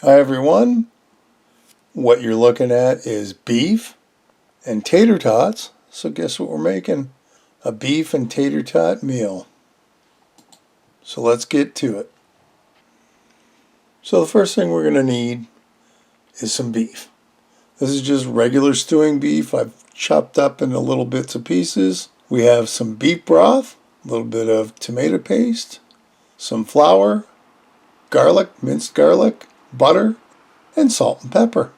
Hi everyone, what you're looking at is beef and tater tots. So guess what we're making? A beef and tater tot meal. So let's get to it. So the first thing we're going to need is some beef. This is just regular stewing beef. I've chopped up into little bits of pieces. We have some beef broth, a little bit of tomato paste, some flour, garlic, minced garlic, butter, and salt and pepper.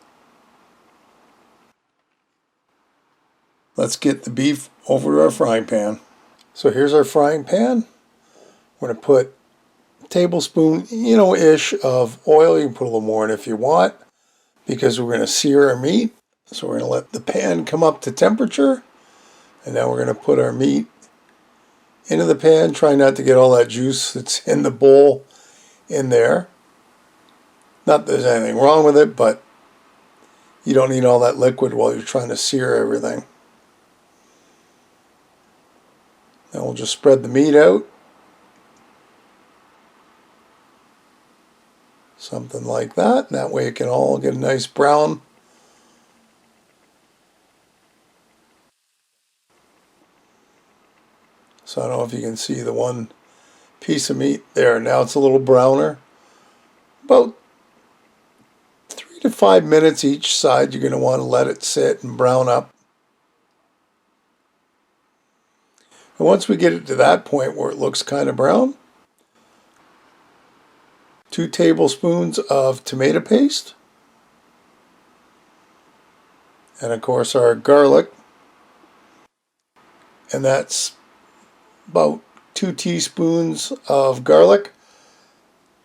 Let's get the beef over to our frying pan. So here's our frying pan. We're going to put a tablespoon, ish of oil. You can put a little more in if you want, because we're going to sear our meat. So we're going to let the pan come up to temperature, and now we're going to put our meat into the pan. Try not to get all that juice that's in the bowl in there. Not that there's anything wrong with it, but you don't need all that liquid while you're trying to sear everything. Then we'll just spread the meat out. Something like that. That way it can all get a nice brown. So I don't know if you can see the one piece of meat there. Now it's a little browner. About 3 to 5 minutes each side. You're going to want to let it sit and brown up. And once we get it to that point where it looks kind of brown, 2 tablespoons of tomato paste. And of course our garlic. And that's about 2 teaspoons of garlic.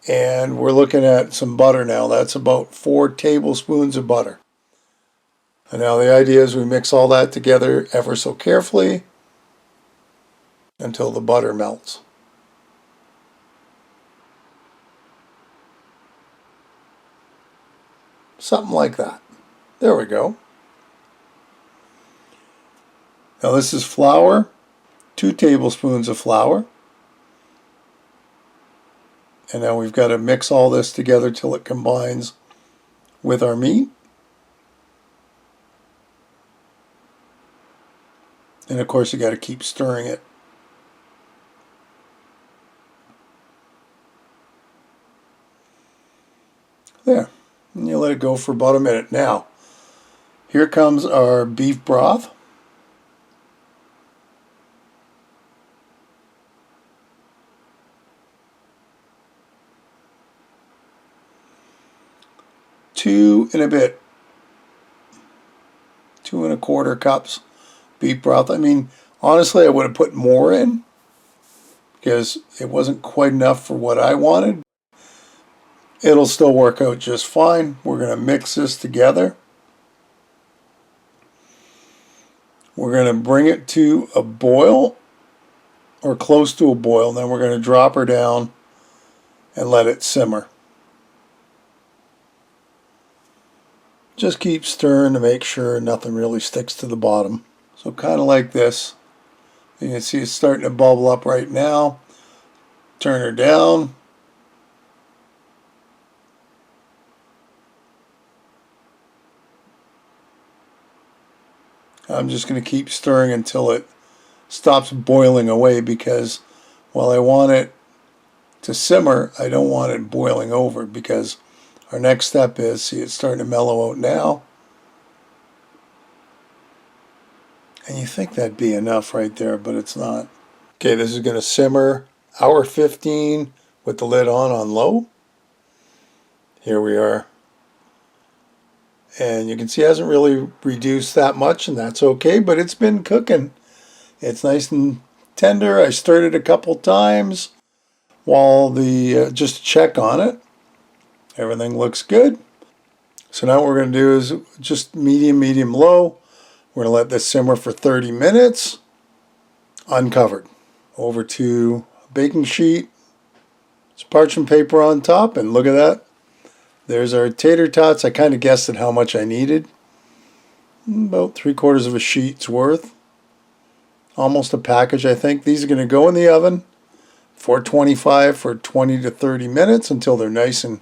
And we're looking at some butter now. That's about 4 tablespoons of butter. And now the idea is we mix all that together ever so carefully until the butter melts. Something like that. There we go. Now this is flour, 2 tablespoons of flour. And now we've got to mix all this together till it combines with our meat. And of course you got to keep stirring it. There. And you let it go for about a minute. Now, here comes our beef broth. Two and a bit. 2 1/4 cups beef broth. I mean, honestly, I would have put more in because it wasn't quite enough for what I wanted. It'll still work out just fine. We're going to mix this together. We're going to bring it to a boil or close to a boil. And then we're going to drop her down and let it simmer. Just keep stirring to make sure nothing really sticks to the bottom. So kind of like this. You can see it's starting to bubble up right now. Turn her down. I'm just going to keep stirring until it stops boiling away, because while I want it to simmer, I don't want it boiling over, because our next step is, see, it's starting to mellow out now. And you think that'd be enough right there, but it's not. Okay, this is going to simmer hour 15 with the lid on low. Here we are. And you can see it hasn't really reduced that much, and that's okay, but it's been cooking. It's nice and tender. I stirred it a couple times while just to check on it. Everything looks good. So now what we're going to do is just medium, low. We're going to let this simmer for 30 minutes, uncovered. Over to a baking sheet. It's parchment paper on top, and look at that. There's our tater tots. I kind of guessed at how much I needed. About 3/4 of a sheet's worth. Almost a package, I think. These are going to go in the oven, 425 for 20 to 30 minutes until they're nice and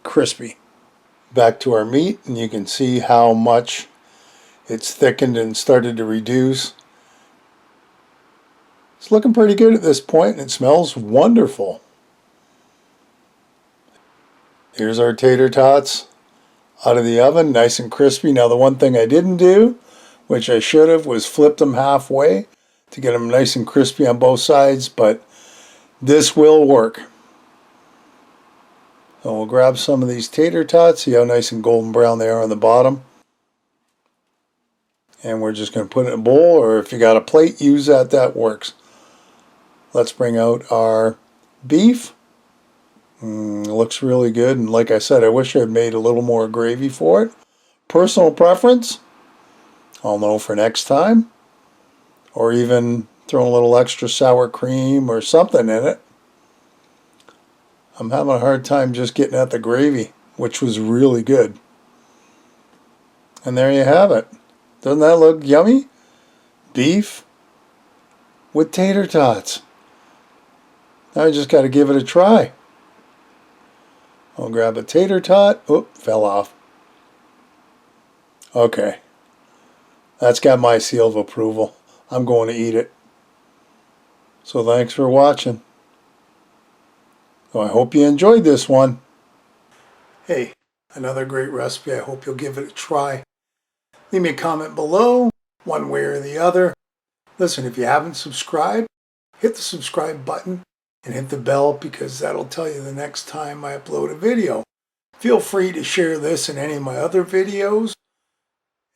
crispy. back to our meat, and you can see how much it's thickened and started to reduce. It's looking pretty good at this point, and it smells wonderful. Here's our tater tots out of the oven, nice and crispy. Now the one thing I didn't do, which I should have, was flip them halfway to get them nice and crispy on both sides, but this will work. So we'll grab some of these tater tots, see how nice and golden brown they are on the bottom. And we're just going to put it in a bowl, or if you got a plate, use that, that works. Let's bring out our beef. It looks really good, and like I said, I wish I had made a little more gravy for it. Personal preference, I'll know for next time. Or even throw a little extra sour cream or something in it. I'm having a hard time just getting at the gravy, which was really good. And there you have it. Doesn't that look yummy? Beef with tater tots. Now I just got to give it a try. I'll grab a tater tot. Oop, fell off. Okay. That's got my seal of approval. I'm going to eat it. So thanks for watching. So I hope you enjoyed this one. Hey, another great recipe. I hope you'll give it a try. Leave me a comment below, one way or the other. Listen, if you haven't subscribed, hit the subscribe button and hit the bell, because that'll tell you the next time I upload a video. Feel free to share this and any of my other videos.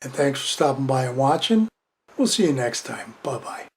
And thanks for stopping by and watching. We'll see you next time. Bye-bye.